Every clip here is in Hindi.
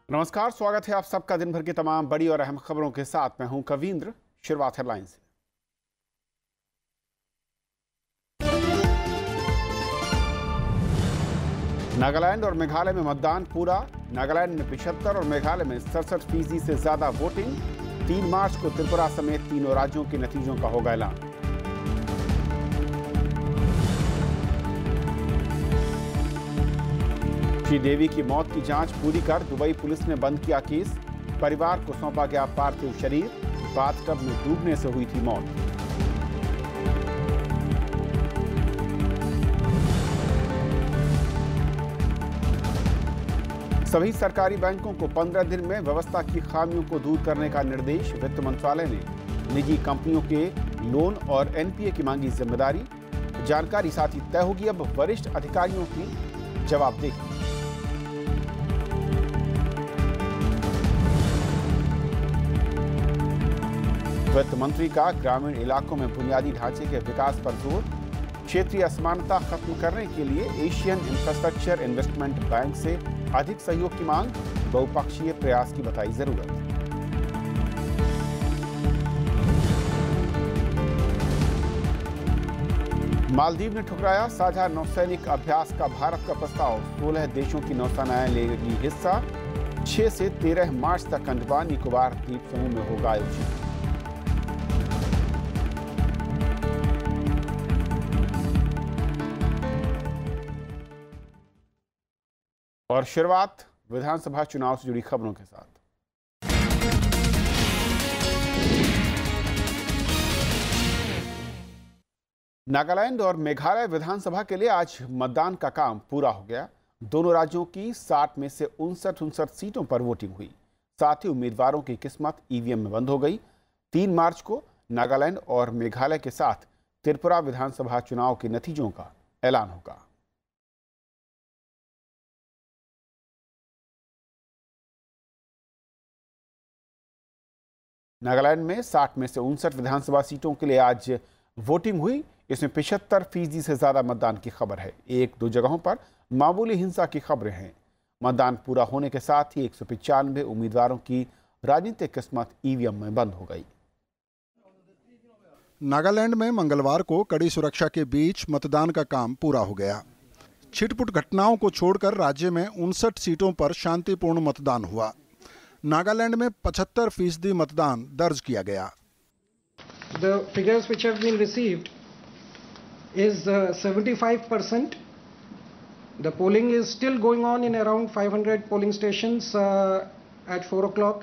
नमस्कार, स्वागत है आप सबका दिन भर की तमाम बड़ी और अहम खबरों के साथ। मैं हूं कवींद्र। शुरुआत हेडलाइन से। नागालैंड और मेघालय में मतदान पूरा। नागालैंड में 75 और मेघालय में 67% से ज्यादा वोटिंग। 3 मार्च को त्रिपुरा समेत तीनों राज्यों के नतीजों का होगा ऐलान। श्रीदेवी की मौत की जांच पूरी कर दुबई पुलिस ने बंद किया केस। परिवार को सौंपा गया पार्थिव शरीर। बाथटब में डूबने से हुई थी मौत। सभी सरकारी बैंकों को 15 दिन में व्यवस्था की खामियों को दूर करने का निर्देश। वित्त मंत्रालय ने निजी कंपनियों के लोन और एनपीए की मांगी जिम्मेदारी। जानकारी साथ ही तय होगी अब वरिष्ठ अधिकारियों की जवाबदेही। वित्त मंत्री का ग्रामीण इलाकों में बुनियादी ढांचे के विकास पर जोर। क्षेत्रीय असमानता खत्म करने के लिए एशियन इंफ्रास्ट्रक्चर इन्वेस्टमेंट बैंक से अधिक सहयोग की मांग। बहुपक्षीय प्रयास की बताई जरूरत। मालदीव ने ठुकराया साझा नौसैनिक अभ्यास का भारत का प्रस्ताव। 16 देशों की नौसेनाएं लेगी हिस्सा। 6 से 13 मार्च तक अंडमान निकोबार द्वीप समूह में होगा आयोजित। और शुरुआत विधानसभा चुनाव से जुड़ी खबरों के साथ। नागालैंड और मेघालय विधानसभा के लिए आज मतदान का काम पूरा हो गया। दोनों राज्यों की 60 में से 59 सीटों पर वोटिंग हुई। साथ ही उम्मीदवारों की किस्मत ईवीएम में बंद हो गई। 3 मार्च को नागालैंड और मेघालय के साथ त्रिपुरा विधानसभा चुनाव के नतीजों का ऐलान होगा। नागालैंड में 60 में से 59 विधानसभा सीटों के लिए आज वोटिंग हुई। इसमें 75% से ज्यादा मतदान की खबर है। 1-2 जगहों पर मामूली हिंसा की खबरें हैं। मतदान पूरा होने के साथ ही 195 उम्मीदवारों की राजनीतिक किस्मत ईवीएम में बंद हो गई। नागालैंड में मंगलवार को कड़ी सुरक्षा के बीच मतदान का काम पूरा हो गया। छिटपुट घटनाओं को छोड़कर राज्य में 59 सीटों पर शांतिपूर्ण मतदान हुआ। नागालैंड में 75% मतदान दर्ज किया गया। The figures which have been received is 75%. The polling is still going on in around 500 polling stations. At 4 o'clock,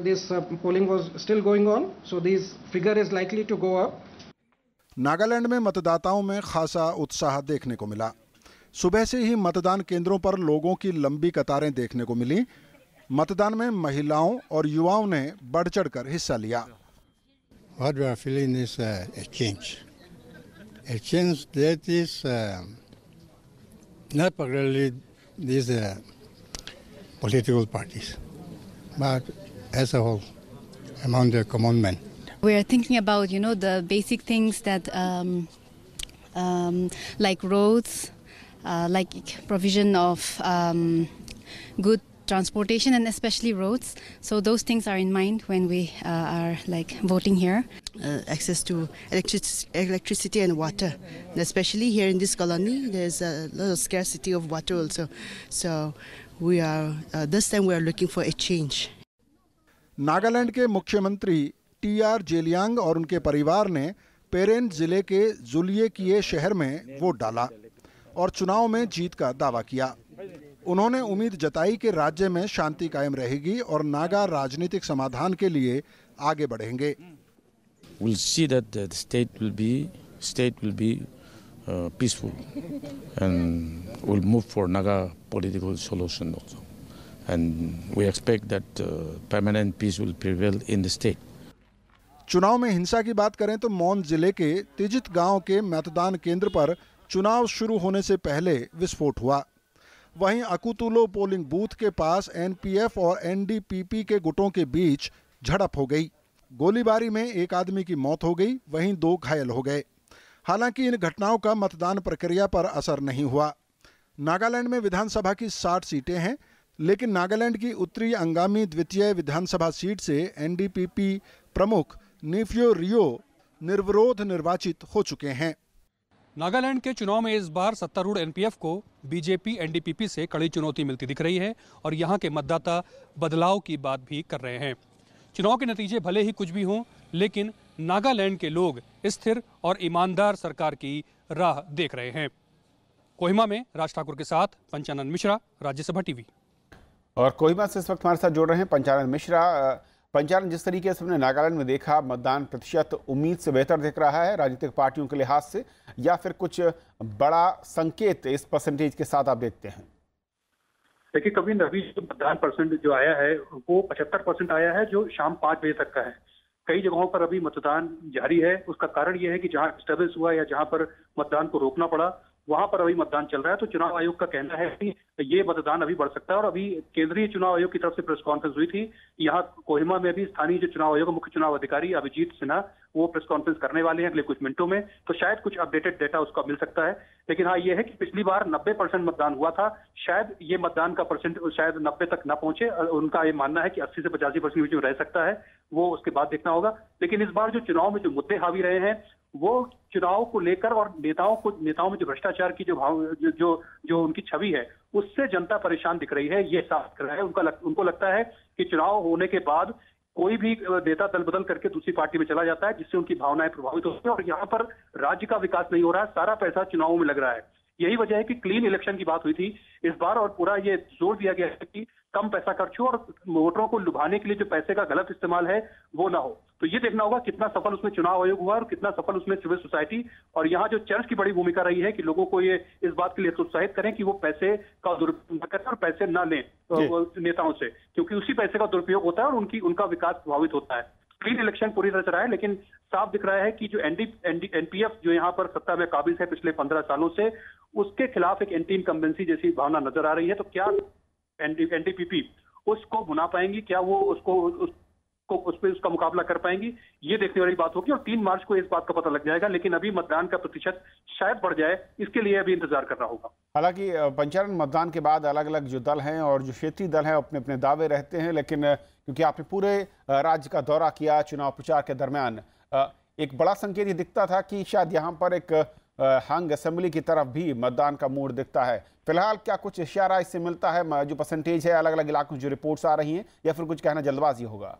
this polling was still going on. So this figure is likely to go up. Nagaland में मतदाताओं में खासा उत्साह देखने को मिला। सुबह से ही मतदान केंद्रों पर लोगों की लंबी कतारें देखने को मिली। मतदान में महिलाओं और युवाओं ने बढ़ चढ़कर हिस्सा लिया। What we are feeling is a change that is not particularly these political parties, but as a whole among the common men. We are thinking about, the basic things that like roads, like provision of good transportation and especially roads. So those things are in mind when we are voting here. Access to electricity and water. Especially here in this colony, there's a lot of scarcity of water also. So we are, this time we are looking for a change. Nagaland के मुख्यमंत्री टीआर जेलियांग और उनके परिवार ने पेरेन जिले के जुलियकिए शहर में वोट डाला और चुनाव में जीत का दावा किया। उन्होंने उम्मीद जताई कि राज्य में शांति कायम रहेगी और नागा राजनीतिक समाधान के लिए आगे बढ़ेंगे। We'll see that the state will be peaceful and will move for Naga political solution also. And we expect that permanent peace will prevail in the state. चुनाव में हिंसा की बात करें तो मौन जिले के तिजित गांव के मतदान केंद्र पर चुनाव शुरू होने से पहले विस्फोट हुआ। वहीं अकुतुलो पोलिंग बूथ के पास एनपीएफ और एनडीपीपी के गुटों के बीच झड़प हो गई। गोलीबारी में एक आदमी की मौत हो गई, वहीं 2 घायल हो गए। हालांकि इन घटनाओं का मतदान प्रक्रिया पर असर नहीं हुआ। नागालैंड में विधानसभा की 60 सीटें हैं। लेकिन नागालैंड की उत्तरी अंगामी द्वितीय विधानसभा सीट से एनडीपीपी प्रमुख नीफ्यो रियो निर्विरोध निर्वाचित हो चुके हैं। नागालैंड के चुनाव में इस बार सत्तारूढ़ एनपीएफ को बीजेपी एनडीपीपी से कड़ी चुनौती मिलती दिख रही है और यहां के मतदाता बदलाव की बात भी कर रहे हैं। चुनाव के नतीजे भले ही कुछ भी हों, लेकिन नागालैंड के लोग स्थिर और ईमानदार सरकार की राह देख रहे हैं। कोहिमा में राज ठाकुर के साथ पंचानन मिश्रा, राज्यसभा टीवी। और कोहिमा से इस वक्त हमारे साथ जुड़ रहे हैं पंचानन मिश्रा। पंचानन, जिस तरीके से हमने नागालैंड में देखा, मतदान प्रतिशत उम्मीद से बेहतर दिख रहा है राजनीतिक पार्टियों के लिहाज से, या फिर कुछ बड़ा संकेत इस परसेंटेज के साथ आप देखते हैं? देखिए कविन, अभी जो मतदान परसेंट जो आया है वो 75% आया है, जो शाम 5 बजे तक का है। कई जगहों पर अभी मतदान जारी है। उसका कारण ये है कि जहां डिस्टर्बेंस हुआ या जहां पर मतदान को रोकना पड़ा, वहां पर अभी मतदान चल रहा है। तो चुनाव आयोग का कहना है कि ये मतदान अभी बढ़ सकता है। और अभी केंद्रीय चुनाव आयोग की तरफ से प्रेस कॉन्फ्रेंस हुई थी। यहाँ कोहिमा में भी स्थानीय जो चुनाव आयोग मुख्य चुनाव अधिकारी अभिजीत सिन्हा वो प्रेस कॉन्फ्रेंस करने वाले हैं अगले कुछ मिनटों में, तो शायद कुछ अपडेटेड डेटा उसका मिल सकता है। लेकिन हाँ, ये है कि पिछली बार 90% मतदान हुआ था। शायद ये मतदान का परसेंट शायद 90 तक ना पहुंचे। उनका ये मानना है कि 80 से 85% जो रह सकता है, वो उसके बाद देखना होगा। लेकिन इस बार जो चुनाव में जो मुद्दे हावी रहे हैं, वो चुनाव को लेकर और नेताओं में जो भ्रष्टाचार की जो उनकी छवि है, उससे जनता परेशान दिख रही है। ये साफ कर रहा है। उनको लगता है कि चुनाव होने के बाद कोई भी नेता दल बदल करके दूसरी पार्टी में चला जाता है, जिससे उनकी भावनाएं प्रभावित होती है और यहाँ पर राज्य का विकास नहीं हो रहा है। सारा पैसा चुनावों में लग रहा है। यही वजह है कि क्लीन इलेक्शन की बात हुई थी इस बार, और पूरा ये जोर दिया गया है कि कम पैसा खर्च हो और वोटरों को लुभाने के लिए जो पैसे का गलत इस्तेमाल है वो ना हो। तो ये देखना होगा कितना सफल उसमें चुनाव आयोग हुआ और कितना सफल उसमें सिविल सोसाइटी और यहाँ जो चर्च की बड़ी भूमिका रही है कि लोगों को ये इस बात के लिए प्रोत्साहित करें कि वो पैसे का दुरुपयोग न करें और पैसे न लें नेताओं से, क्योंकि उसी पैसे का दुरुपयोग होता है और उनका विकास प्रभावित होता है। क्लीन इलेक्शन पूरी तरह से रहा है, लेकिन साफ दिख रहा है कि जो एनपीएफ जो यहाँ पर सत्ता में काबिज है पिछले 15 सालों से, उसके खिलाफ एक एंटी इनकम्बेंसी जैसी भावना नजर आ रही है। तो क्या एनडीपीपी उसको भुना पाएंगी? क्या वो उसका मुकाबला कर पाएंगी? ये देखने वाली बात होगी और 3 मार्च को इस बात का पता लग जाएगा। लेकिन अभी मतदान का प्रतिशत शायद बढ़ जाए, इसके लिए अभी इंतजार करना होगा। हालांकि पंचानन, मतदान के बाद अलग अलग जो दल हैं और जो क्षेत्रीय दल हैं अपने अपने दावे रहते हैं, लेकिन क्योंकि आपने पूरे राज्य का दौरा किया चुनाव प्रचार के दरमियान, एक बड़ा संकेत ये दिखता था कि शायद यहाँ पर एक हंग असेंबली की तरफ भी मतदान का मूड दिखता है। फिलहाल क्या कुछ इशारा इससे मिलता है, जो परसेंटेज है अलग अलग इलाकों जो रिपोर्ट्स आ रही हैं, या फिर कुछ कहना जल्दबाजी होगा?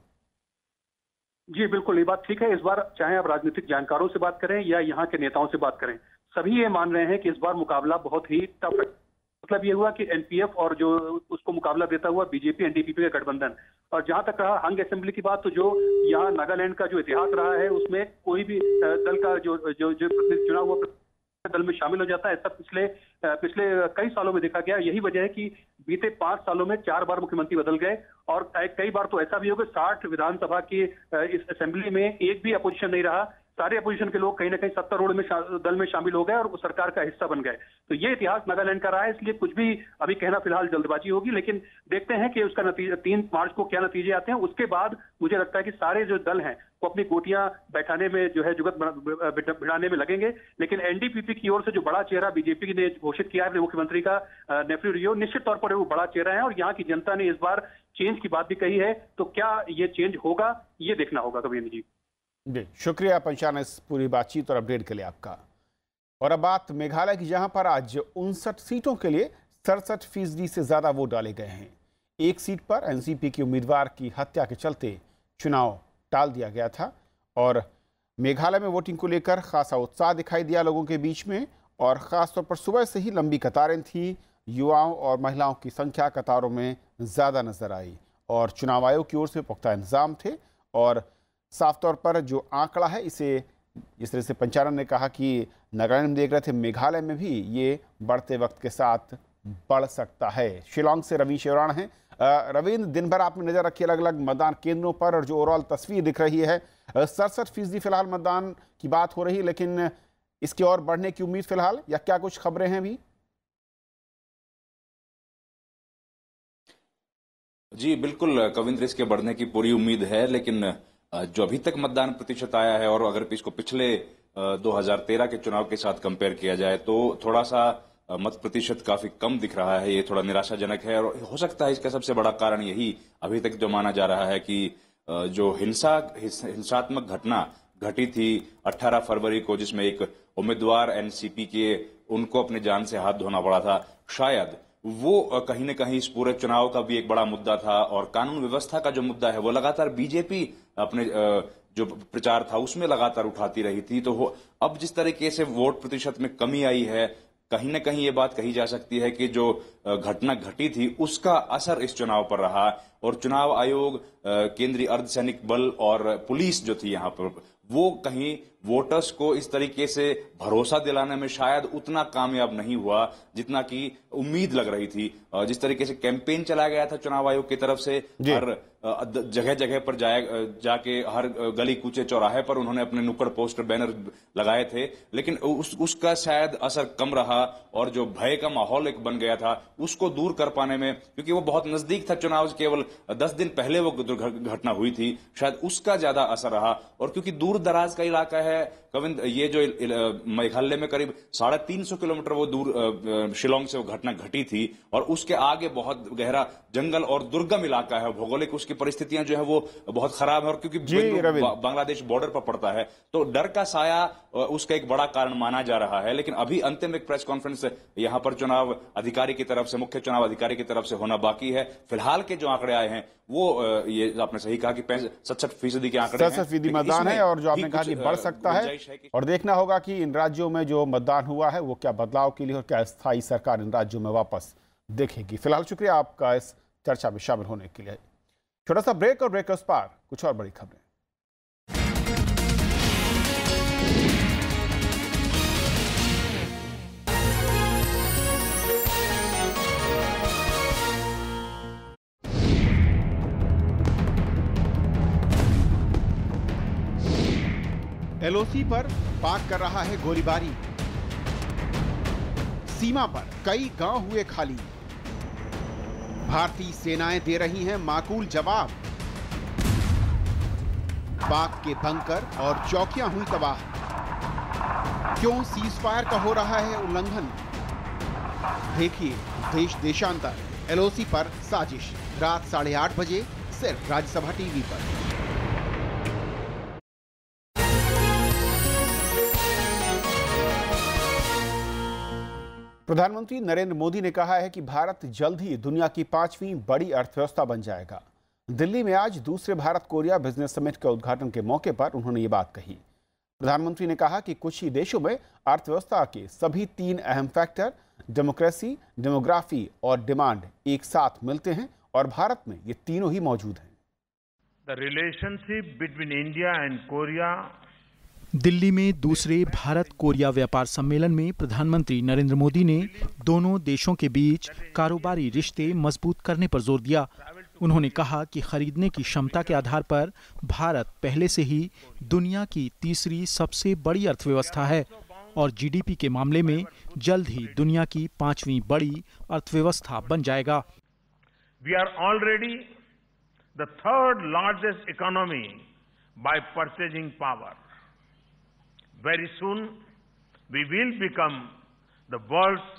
जी बिल्कुल, ये बात ठीक है। इस बार चाहे आप राजनीतिक जानकारों से बात करें या यहाँ के नेताओं से बात करें, सभी ये मान रहे हैं कि इस बार मुकाबला बहुत ही टफ है। मतलब ये हुआ कि एनपीएफ और जो उसको मुकाबला देता हुआ बीजेपी एनडीपीपी का गठबंधन। और जहां तक रहा हंग असेंबली की बात, तो जो यहाँ नागालैंड का जो इतिहास रहा है उसमें कोई भी दल का जो चुनाव हुआ दल में शामिल हो जाता है। ऐसा पिछले कई सालों में देखा गया। यही वजह है कि बीते 5 सालों में 4 बार मुख्यमंत्री बदल गए और कई बार तो ऐसा भी हो गया 60 विधानसभा की इस असेंबली में एक भी अपोजिशन नहीं रहा। सारे अपोजिशन के लोग कहीं ना कहीं सत्तारूढ़ में दल में शामिल हो गए और वो सरकार का हिस्सा बन गए। तो ये इतिहास नागालैंड का रहा है, इसलिए कुछ भी अभी कहना फिलहाल जल्दबाजी होगी। लेकिन देखते हैं कि उसका नतीजा 3 मार्च को क्या नतीजे आते हैं। उसके बाद मुझे लगता है कि सारे जो दल हैं वो अपनी गोटियां बैठाने में जो है जुगत भिड़ाने में लगेंगे। लेकिन एनडीपीपी की ओर से जो बड़ा चेहरा बीजेपी ने घोषित किया है अपने मुख्यमंत्री का, नेफ्यू रियो, निश्चित तौर पर वो बड़ा चेहरा है और यहाँ की जनता ने इस बार चेंज की बात भी कही है। तो क्या ये चेंज होगा, ये देखना होगा कविंद्र जी। शुक्रिया पंचानन इस पूरी बातचीत और अपडेट के लिए आपका। और अब बात मेघालय की, जहां पर आज 59 सीटों के लिए 67% से ज्यादा वोट डाले गए हैं। एक सीट पर एनसीपी के उम्मीदवार की हत्या के चलते चुनाव टाल दिया गया था और मेघालय में वोटिंग को लेकर खासा उत्साह दिखाई दिया लोगों के बीच में और खासतौर पर सुबह से ही लंबी कतारें थी। युवाओं और महिलाओं की संख्या कतारों में ज़्यादा नजर आई और चुनाव आयोग की ओर से पुख्ता इंतजाम थे। और साफ तौर पर जो आंकड़ा है, इसे जिस तरह से पंचानन ने कहा कि नागालैंड में देख रहे थे, मेघालय में भी ये बढ़ते वक्त के साथ बढ़ सकता है। शिलांग से रवि शेवराण हैं। रविंद्र, दिन भर आपने नजर रखी अलग अलग मतदान केंद्रों पर और जो ओवरऑल तस्वीर दिख रही है, 67% फिलहाल मतदान की बात हो रही है, लेकिन इसकी और बढ़ने की उम्मीद फिलहाल, या क्या कुछ खबरें हैं अभी? जी बिल्कुल कविंद्र, इसके बढ़ने की पूरी उम्मीद है। लेकिन जो अभी तक मतदान प्रतिशत आया है और अगर इसको पिछले 2013 के चुनाव के साथ कंपेयर किया जाए तो थोड़ा सा मत प्रतिशत काफी कम दिख रहा है, ये थोड़ा निराशाजनक है। और हो सकता है इसका सबसे बड़ा कारण यही अभी तक जो माना जा रहा है कि जो हिंसात्मक घटना घटी थी 18 फरवरी को, जिसमें एक उम्मीदवार एनसीपी के उनको अपने जान से हाथ धोना पड़ा था, शायद वो कहीं न कहीं इस पूरे चुनाव का भी एक बड़ा मुद्दा था। और कानून व्यवस्था का जो मुद्दा है वो लगातार बीजेपी अपने जो प्रचार था उसमें लगातार उठाती रही थी। तो अब जिस तरीके से वोट प्रतिशत में कमी आई है, कहीं न कहीं ये बात कही जा सकती है कि जो घटना घटी थी उसका असर इस चुनाव पर रहा। और चुनाव आयोग, केंद्रीय अर्धसैनिक बल और पुलिस जो थी यहाँ पर, वो कहीं वोटर्स को इस तरीके से भरोसा दिलाने में शायद उतना कामयाब नहीं हुआ जितना कि उम्मीद लग रही थी। जिस तरीके से कैंपेन चलाया गया था चुनाव आयोग की तरफ से, हर जगह जगह पर जाके हर गली कूचे चौराहे पर उन्होंने अपने नुक्कड़ पोस्टर बैनर लगाए थे, लेकिन उसका शायद असर कम रहा। और जो भय का माहौल एक बन गया था उसको दूर कर पाने में, क्योंकि वो बहुत नजदीक था चुनाव, केवल 10 दिन पहले वो घटना हुई थी, शायद उसका ज्यादा असर रहा। और क्योंकि दूर दराज का इलाका है कविंद, ये जो मेघालय में करीब 350 किलोमीटर वो दूर शिलोंग से वो घटना घटी थी, और उसके आगे बहुत गहरा जंगल और दुर्गम इलाका है, भौगोलिक उसकी परिस्थितियां जो है वो बहुत खराब है। और क्योंकि बांग्लादेश बॉर्डर पर पड़ता है तो डर का साया उसका एक बड़ा कारण माना जा रहा है। लेकिन अभी अंतिम एक प्रेस कॉन्फ्रेंस यहां पर चुनाव अधिकारी की तरफ से, मुख्य चुनाव अधिकारी की तरफ से होना बाकी है। फिलहाल के जो आंकड़े आए हैं वो, ये आपने सही कहा कि 67% के आंकड़े 67% मतदान है, और जो आपने कहा कि बढ़ सकता है। और देखना होगा कि इन राज्यों में जो मतदान हुआ है वो क्या बदलाव के लिए और क्या स्थायी सरकार इन राज्यों में वापस देखेगी। फिलहाल शुक्रिया आपका इस चर्चा में शामिल होने के लिए। छोटा सा ब्रेक, और ब्रेक के उस पार कुछ और बड़ी खबरें। एलओसी पर पाक कर रहा है गोलीबारी, सीमा पर कई गांव हुए खाली, भारतीय सेनाएं दे रही हैं माकूल जवाब, पाक के बंकर और चौकियां हुई तबाह, क्यों सीजफायर का हो रहा है उल्लंघन। देखिए देश देशांतर, एलओसी पर साजिश, रात 8:30 बजे सिर्फ राज्यसभा टीवी पर। प्रधानमंत्री नरेंद्र मोदी ने कहा है कि भारत जल्द ही दुनिया की 5वीं बड़ी अर्थव्यवस्था बन जाएगा। दिल्ली में आज दूसरे भारत कोरिया बिजनेस समिट के उद्घाटन के मौके पर उन्होंने ये बात कही। प्रधानमंत्री ने कहा कि कुछ ही देशों में अर्थव्यवस्था के सभी 3 अहम फैक्टर, डेमोक्रेसी, डेमोग्राफी और डिमांड, एक साथ मिलते हैं, और भारत में ये तीनों ही मौजूद हैं। The relationship between India and Korea. Delhi में दूसरे भारत कोरिया व्यापार सम्मेलन में प्रधानमंत्री नरेंद्र मोदी ने दोनों देशों के बीच कारोबारी रिश्ते मजबूत करने पर जोर दिया। उन्होंने कहा कि खरीदने की क्षमता के आधार पर भारत पहले से ही दुनिया की तीसरी सबसे बड़ी अर्थव्यवस्था है और जीडीपी के मामले में जल्द ही दुनिया की 5वीं बड़ी अर्थव्यवस्था बन जाएगा। We are already the 3rd largest economy by purchasing power. Very soon, we will become the world's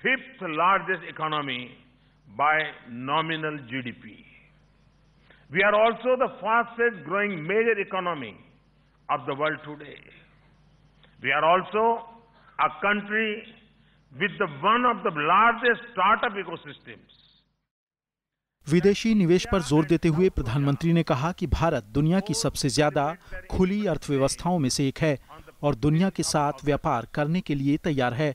5th largest economy by nominal GDP. We are also the fastest growing major economy of the world today. We are also a country with one of the largest startup ecosystems. विदेशी निवेश पर जोर देते हुए प्रधानमंत्री ने कहा कि भारत दुनिया की सबसे ज्यादा खुली अर्थव्यवस्थाओं में से एक है और दुनिया के साथ व्यापार करने के लिए तैयार है।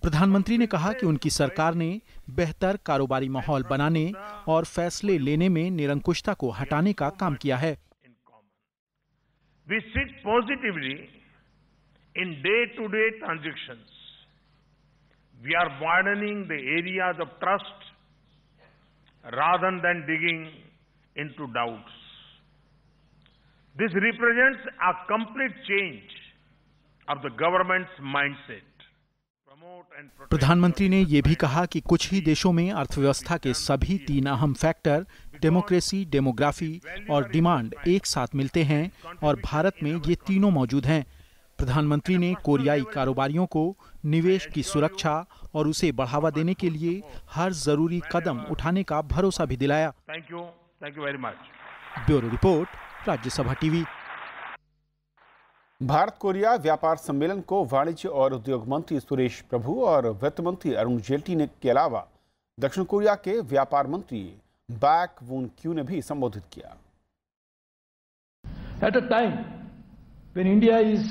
प्रधानमंत्री ने कहा कि उनकी सरकार ने बेहतर कारोबारी माहौल बनाने और फैसले लेने में निरंकुशता को हटाने का काम किया है। We sit positively in day-to-day transactions. We are widening the areas of trust rather than digging into doubts. This represents a complete change of the government's mindset. प्रधानमंत्री ने यह भी कहा कि कुछ ही देशों में अर्थव्यवस्था के सभी 3 अहम फैक्टर, डेमोक्रेसी, डेमोग्राफी और डिमांड, एक साथ मिलते हैं और भारत में ये तीनों मौजूद हैं। प्रधानमंत्री ने कोरियाई कारोबारियों को निवेश की सुरक्षा और उसे बढ़ावा देने के लिए हर जरूरी कदम उठाने का भरोसा भी दिलाया। Thank you very much. Bureau report, Rajya Sabha TV. Bharat Korea व्यापार सम्मेलन को वाणिज्य और उद्योग मंत्री सुरेश प्रभु और वित्त मंत्री अरुण जेटली के अलावा दक्षिण कोरिया के व्यापार मंत्री बैक वून क्यू ने भी संबोधित किया। At a time when India is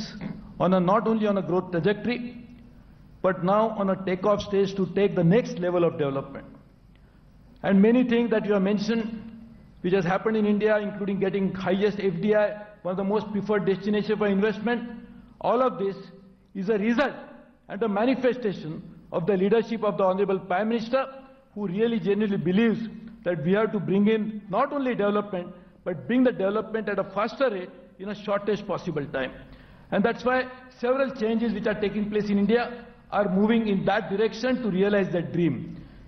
not only on a growth trajectory, but now on a takeoff stage to take the next level of development. And many things that you have mentioned, which has happened in India, including getting highest FDI, one of the most preferred destinations for investment, all of this is a result and a manifestation of the leadership of the Honorable Prime Minister, who really genuinely believes that we have to bring in not only development, but bring the development at a faster rate in a shortest possible time. And that's why several changes which are taking place in India are moving in that direction to realize that dream.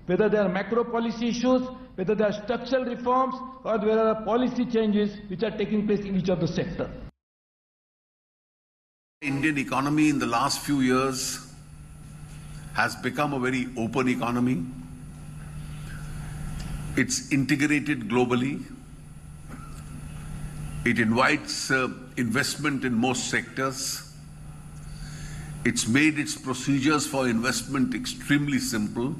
Whether there are macro policy issues, whether there are structural reforms, or whether there are policy changes which are taking place in each of the sectors. The Indian economy in the last few years has become a very open economy. It's integrated globally. It invites investment in most sectors. It's made its procedures for investment extremely simple.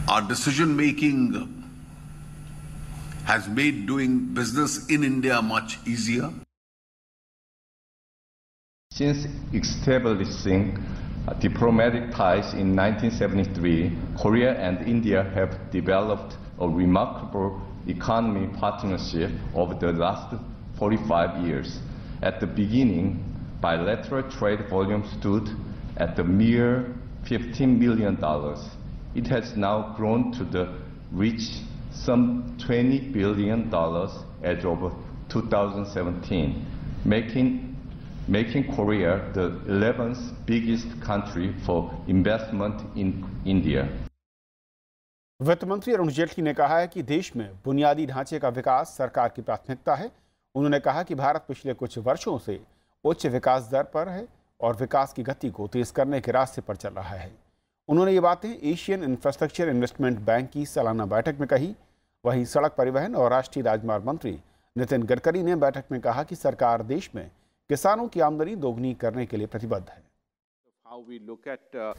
Our decision making has made doing business in India much easier. Since establishing diplomatic ties in 1973, Korea and India have developed a remarkable economy partnership over the last 45 years. At the beginning, bilateral trade volume stood at a mere $15 million. It has now grown to reach some $20 billion as of 2017, making Korea the 11th biggest country for investment in India. वित्त मंत्री अरुण जेटली ने कहा है कि देश में बुनियादी ढांचे का विकास सरकार की प्राथमिकता है। उन्होंने कहा कि भारत पिछले कुछ वर्षों से उच्च विकास दर पर है और विकास की गति को तेज करने के रास्ते पर चल रहा है। उन्होंने ये बातें एशियन इंफ्रास्ट्रक्चर इन्वेस्टमेंट बैंक की सालाना बैठक में कही। वहीं सड़क परिवहन और राष्ट्रीय राजमार्ग मंत्री नितिन गडकरी ने बैठक में कहा कि सरकार देश में किसानों की आमदनी दोगुनी करने के लिए प्रतिबद्ध है।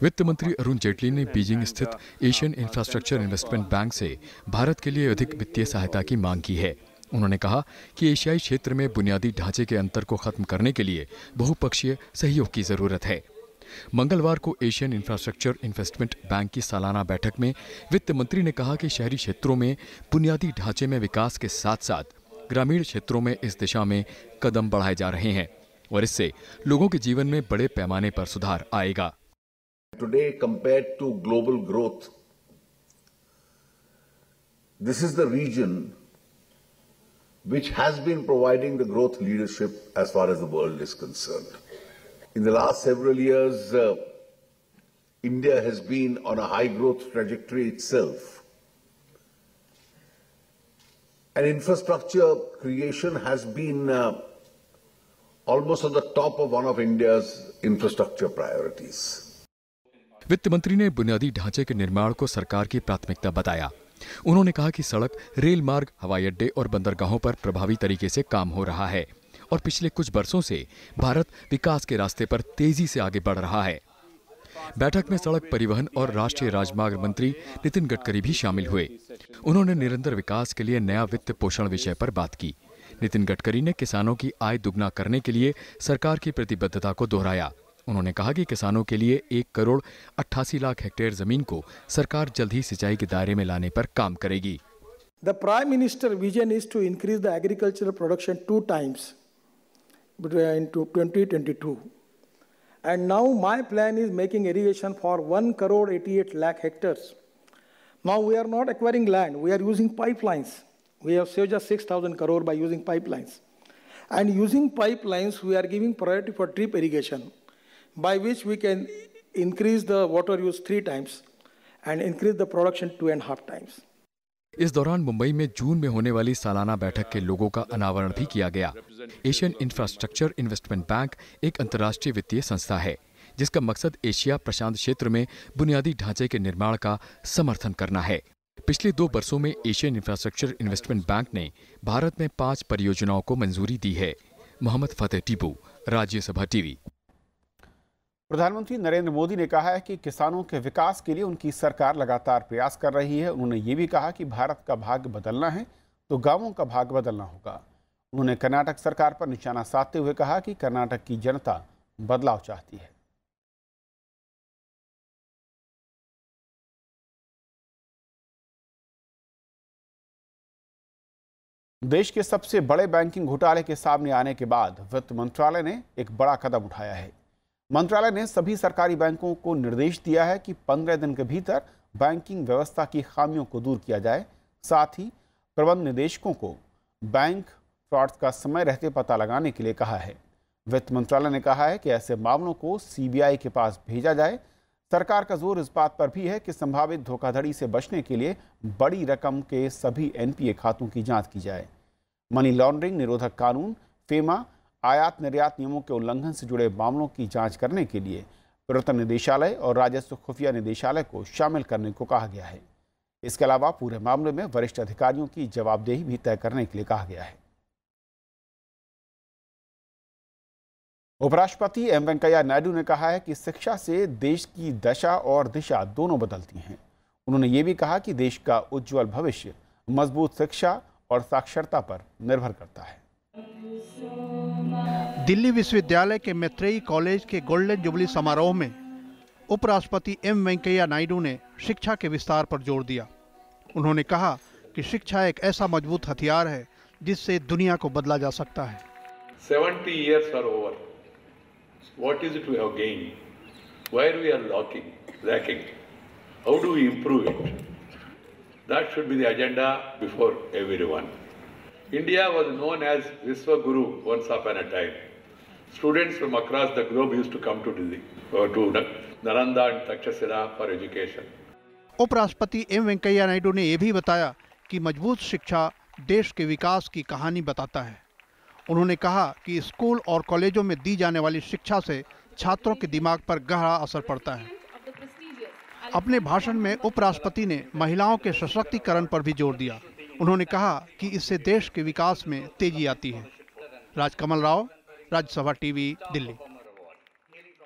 वित्त मंत्री अरुण जेटली ने बीजिंग स्थित एशियन इंफ्रास्ट्रक्चर इन्वेस्टमेंट बैंक से भारत के लिए अधिक वित्तीय सहायता की मांग की है। उन्होंने कहा कि एशियाई क्षेत्र में बुनियादी ढांचे के अंतर को खत्म करने के लिए बहुपक्षीय सहयोग की जरूरत है। मंगलवार को एशियन इंफ्रास्ट्रक्चर इन्वेस्टमेंट बैंक की सालाना बैठक में वित्त मंत्री ने कहा कि शहरी क्षेत्रों में बुनियादी ढांचे में विकास के साथ साथ ग्रामीण क्षेत्रों में इस दिशा में कदम बढ़ाए जा रहे हैं और इससे लोगों के जीवन में बड़े पैमाने पर सुधार आएगा। Today, compared to global growth, this is the region which has been providing the growth leadership as far as the world is concerned. In the last several years, India has been on a high growth trajectory itself. And infrastructure creation has been almost on the top of one of India's infrastructure priorities. वित्त मंत्री ने बुनियादी ढांचे के निर्माण को सरकार की प्राथमिकता बताया। उन्होंने कहा कि सड़क, रेल मार्ग, हवाई अड्डे और बंदरगाहों पर प्रभावी तरीके से काम हो रहा है और पिछले कुछ वर्षों से भारत विकास के रास्ते पर तेजी से आगे बढ़ रहा है। बैठक में सड़क परिवहन और राष्ट्रीय राजमार्ग मंत्री नितिन गडकरी भी शामिल हुए। उन्होंने निरंतर विकास के लिए नया वित्त पोषण विषय पर बात की। नितिन गडकरी ने किसानों की आय दुगना करने के लिए सरकार की प्रतिबद्धता को दोहराया। उन्होंने कहा कि किसानों के लिए 1,88,00,000 हेक्टेयर जमीन को सरकार जल्द ही सिंचाई के दायरे में लाने पर काम करेगी। The Prime Minister's vision is to increase the agricultural production 2 times into 2022. And now my plan is making irrigation for 1,88,00,000 hectares. Now we are not acquiring land, we are using pipelines. We have saved just 6,000 crore by using pipelines. And using pipelines, we are giving priority for drip irrigation, by which we can increase the water use 3 times and increase the production 2.5 times. इस दौरान मुंबई में जून में होने वाली सालाना बैठक के लोगों का अनावरण भी किया गया। एशियन इंफ्रास्ट्रक्चर इन्वेस्टमेंट बैंक एक अंतर्राष्ट्रीय वित्तीय संस्था है जिसका मकसद एशिया प्रशांत क्षेत्र में बुनियादी ढांचे के निर्माण का समर्थन करना है। पिछले 2 वर्षों में एशियन इंफ्रास्ट्रक्चर इन्वेस्टमेंट बैंक ने भारत में 5 परियोजनाओं को मंजूरी दी है। मोहम्मद फतेह टीपू, राज्यसभा टीवी। प्रधानमंत्री नरेंद्र मोदी ने कहा है कि किसानों के विकास के लिए उनकी सरकार लगातार प्रयास कर रही है। उन्होंने ये भी कहा कि भारत का भाग्य बदलना है तो गांवों का भाग्य बदलना होगा। उन्होंने कर्नाटक सरकार पर निशाना साधते हुए कहा कि कर्नाटक की जनता बदलाव चाहती है। देश के सबसे बड़े बैंकिंग घोटाले के सामने आने के बाद वित्त मंत्रालय ने एक बड़ा कदम उठाया है। मंत्रालय ने सभी सरकारी बैंकों को निर्देश दिया है कि 15 दिन के भीतर बैंकिंग व्यवस्था की खामियों को दूर किया जाए। साथ ही प्रबंध निदेशकों को बैंक फ्रॉड का समय रहते पता लगाने के लिए कहा है। वित्त मंत्रालय ने कहा है कि ऐसे मामलों को सीबीआई के पास भेजा जाए। सरकार का जोर इस बात पर भी है कि संभावित धोखाधड़ी से बचने के लिए बड़ी रकम के सभी एनपीए खातों की जांच की जाए। मनी लॉन्ड्रिंग निरोधक कानून, फेमा, आयात निर्यात नियमों के उल्लंघन से जुड़े मामलों की जांच करने के लिए प्रवर्तन निदेशालय और राजस्व खुफिया निदेशालय को शामिल करने को कहा गया है। इसके अलावा पूरे मामले में वरिष्ठ अधिकारियों की जवाबदेही भी तय करने के लिए कहा गया है। उपराष्ट्रपति एम वेंकैया नायडू ने कहा है कि शिक्षा से देश की दशा और दिशा दोनों बदलती हैं। उन्होंने ये भी कहा कि देश का उज्जवल भविष्य मजबूत शिक्षा और साक्षरता पर निर्भर करता है। दिल्ली विश्वविद्यालय के मैत्रेयी कॉलेज के गोल्डन जुबली समारोह में उपराष्ट्रपति एम वेंकैया नायडू ने शिक्षा के विस्तार पर जोर दिया। उन्होंने कहा कि शिक्षा एक ऐसा मजबूत हथियार है जिससे दुनिया को बदला जा सकता है। 70 years are over. What is it we have gained? Where we are lacking? How do we improve it? That should be the agenda before everyone. India was known as Vishwaguru once upon a time. Students from across the globe used to come to Delhi, to Nalanda and Takshashila for education. उपराष्ट्रपति एम वेंकैया नायडू ने यह भी बताया कि मजबूत शिक्षा देश के विकास की कहानी बताता है। उन्होंने कहा कि स्कूल और कॉलेजों में दी जाने वाली शिक्षा से छात्रों के दिमाग पर गहरा असर पड़ता है। अपने भाषण में उपराष्ट्रपति ने महिलाओं के सशक्तिकरण पर भी जोर दिया। उन्होंने कहा कि इससे देश के विकास में तेजी आती है। राजकमल राव, राज्यसभा टीवी, दिल्ली।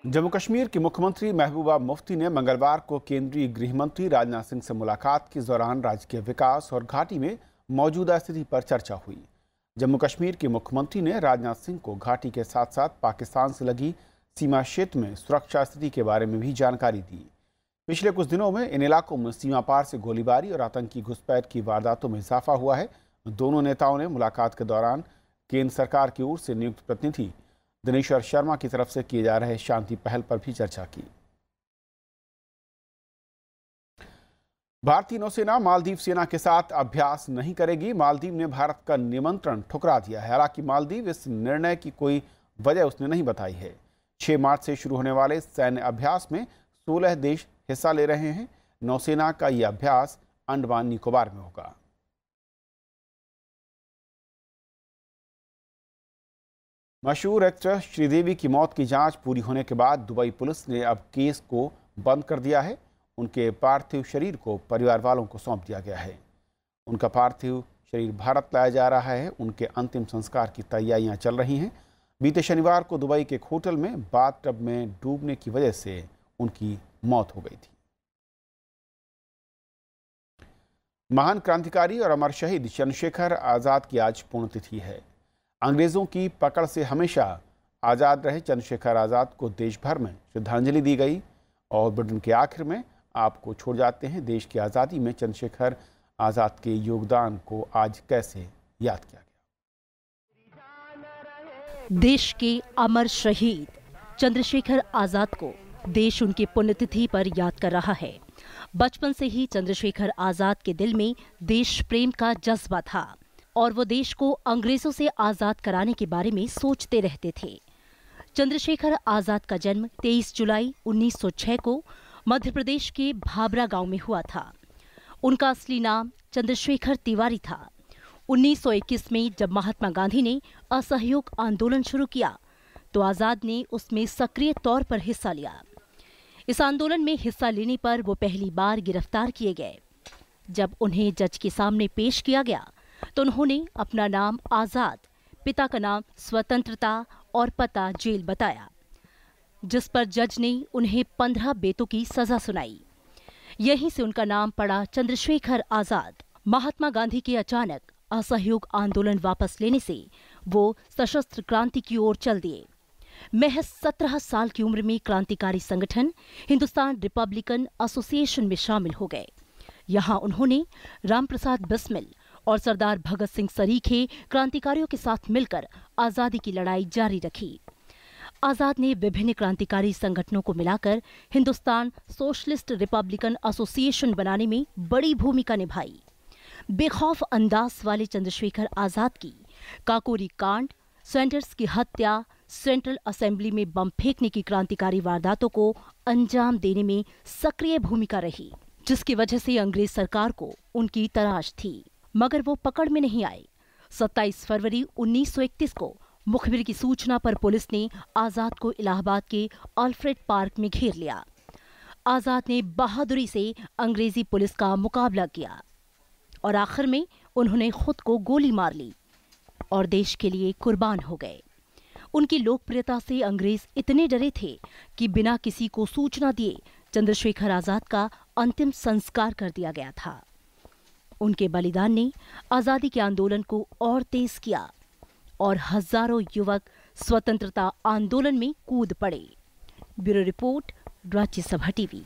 जम्मू कश्मीर की मुख्यमंत्री महबूबा मुफ्ती ने मंगलवार को केंद्रीय गृह मंत्री राजनाथ सिंह से मुलाकात के दौरान राज्य के विकास और घाटी में मौजूदा स्थिति पर चर्चा हुई। जम्मू कश्मीर के मुख्यमंत्री ने राजनाथ सिंह को घाटी के साथ साथ पाकिस्तान से लगी सीमा क्षेत्र में सुरक्षा स्थिति के बारे में भी जानकारी दी। पिछले कुछ दिनों में इन इलाकों में सीमा पार से गोलीबारी और आतंकी घुसपैठ की वारदातों में इजाफा हुआ है। दोनों नेताओं ने मुलाकात के दौरान केंद्र सरकार की ओर से नियुक्त प्रतिनिधि दिनेश्वर शर्मा की तरफ से किए जा रहे शांति पहल पर भी चर्चा की। भारतीय नौसेना मालदीव सेना के साथ अभ्यास नहीं करेगी। मालदीव ने भारत का निमंत्रण ठुकरा दिया है। हालांकि मालदीव इस निर्णय की कोई वजह उसने नहीं बताई है। 6 मार्च से शुरू होने वाले सैन्य अभ्यास में 16 देश हिस्सा ले रहे हैं। नौसेना का यह अभ्यास अंडमान निकोबार में होगा। मशहूर एक्ट्रेस श्रीदेवी की मौत की जांच पूरी होने के बाद दुबई पुलिस ने अब केस को बंद कर दिया है। उनके पार्थिव शरीर को परिवार वालों को सौंप दिया गया है। उनका पार्थिव शरीर भारत लाया जा रहा है। उनके अंतिम संस्कार की तैयारियां चल रही हैं। बीते शनिवार को दुबई के एक होटल में बाथटब में डूबने की वजह से उनकी मौत हो गई थी। महान क्रांतिकारी और अमर शहीद चंद्रशेखर आजाद की आज पुण्यतिथि है। अंग्रेजों की पकड़ से हमेशा आज़ाद रहे चंद्रशेखर आज़ाद को देश भर में श्रद्धांजलि दी गई और बुलेटिन के आखिर में आपको छोड़ जाते हैं देश की आज़ादी में चंद्रशेखर आज़ाद के योगदान को आज कैसे याद किया गया। देश के अमर शहीद चंद्रशेखर आज़ाद को देश उनकी पुण्यतिथि पर याद कर रहा है। बचपन से ही चंद्रशेखर आज़ाद के दिल में देश प्रेम का जज्बा था और वो देश को अंग्रेजों से आज़ाद कराने के बारे में सोचते रहते थे। चंद्रशेखर आज़ाद का जन्म 23 जुलाई 1906 को मध्य प्रदेश के भाबरा गांव में हुआ था। उनका असली नाम चंद्रशेखर तिवारी था। 1921 में जब महात्मा गांधी ने असहयोग आंदोलन शुरू किया तो आजाद ने उसमें सक्रिय तौर पर हिस्सा लिया। इस आंदोलन में हिस्सा लेने पर वो पहली बार गिरफ्तार किए गए। जब उन्हें जज के सामने पेश किया गया तो उन्होंने अपना नाम आजाद, पिता का नाम स्वतंत्रता और पता जेल बताया, जिस पर जज ने उन्हें 15 बेतों की सजा सुनाई। यहीं से उनका नाम पड़ा चंद्रशेखर आजाद। महात्मा गांधी के अचानक असहयोग आंदोलन वापस लेने से वो सशस्त्र क्रांति की ओर चल दिए। महज 17 साल की उम्र में क्रांतिकारी संगठन हिंदुस्तान रिपब्लिकन एसोसिएशन में शामिल हो गए। यहाँ उन्होंने रामप्रसाद बिस्मिल और सरदार भगत सिंह सरीखे क्रांतिकारियों के साथ मिलकर आजादी की लड़ाई जारी रखी। आजाद ने विभिन्न क्रांतिकारी संगठनों को मिलाकर हिंदुस्तान सोशलिस्ट रिपब्लिकन एसोसिएशन बनाने में बड़ी भूमिका निभाई। बेखौफ अंदाज वाले चंद्रशेखर आजाद की काकोरी कांड, सेंटर्स की हत्या, सेंट्रल असेंबली में बम फेंकने की क्रांतिकारी वारदातों को अंजाम देने में सक्रिय भूमिका रही, जिसकी वजह से अंग्रेज सरकार को उनकी तलाश थी, मगर वो पकड़ में नहीं आए। 27 फरवरी 1931 को मुखबिर की सूचना पर पुलिस ने आजाद को इलाहाबाद के अल्फ्रेड पार्क में घेर लिया। आजाद ने बहादुरी से अंग्रेजी पुलिस का मुकाबला किया और आखिर में उन्होंने खुद को गोली मार ली और देश के लिए कुर्बान हो गए। उनकी लोकप्रियता से अंग्रेज इतने डरे थे कि बिना किसी को सूचना दिए चंद्रशेखर आजाद का अंतिम संस्कार कर दिया गया था। उनके बलिदान ने आजादी के आंदोलन को और तेज किया और हजारों युवक स्वतंत्रता आंदोलन में कूद पड़े। Bureau report, Rajya Sabha TV.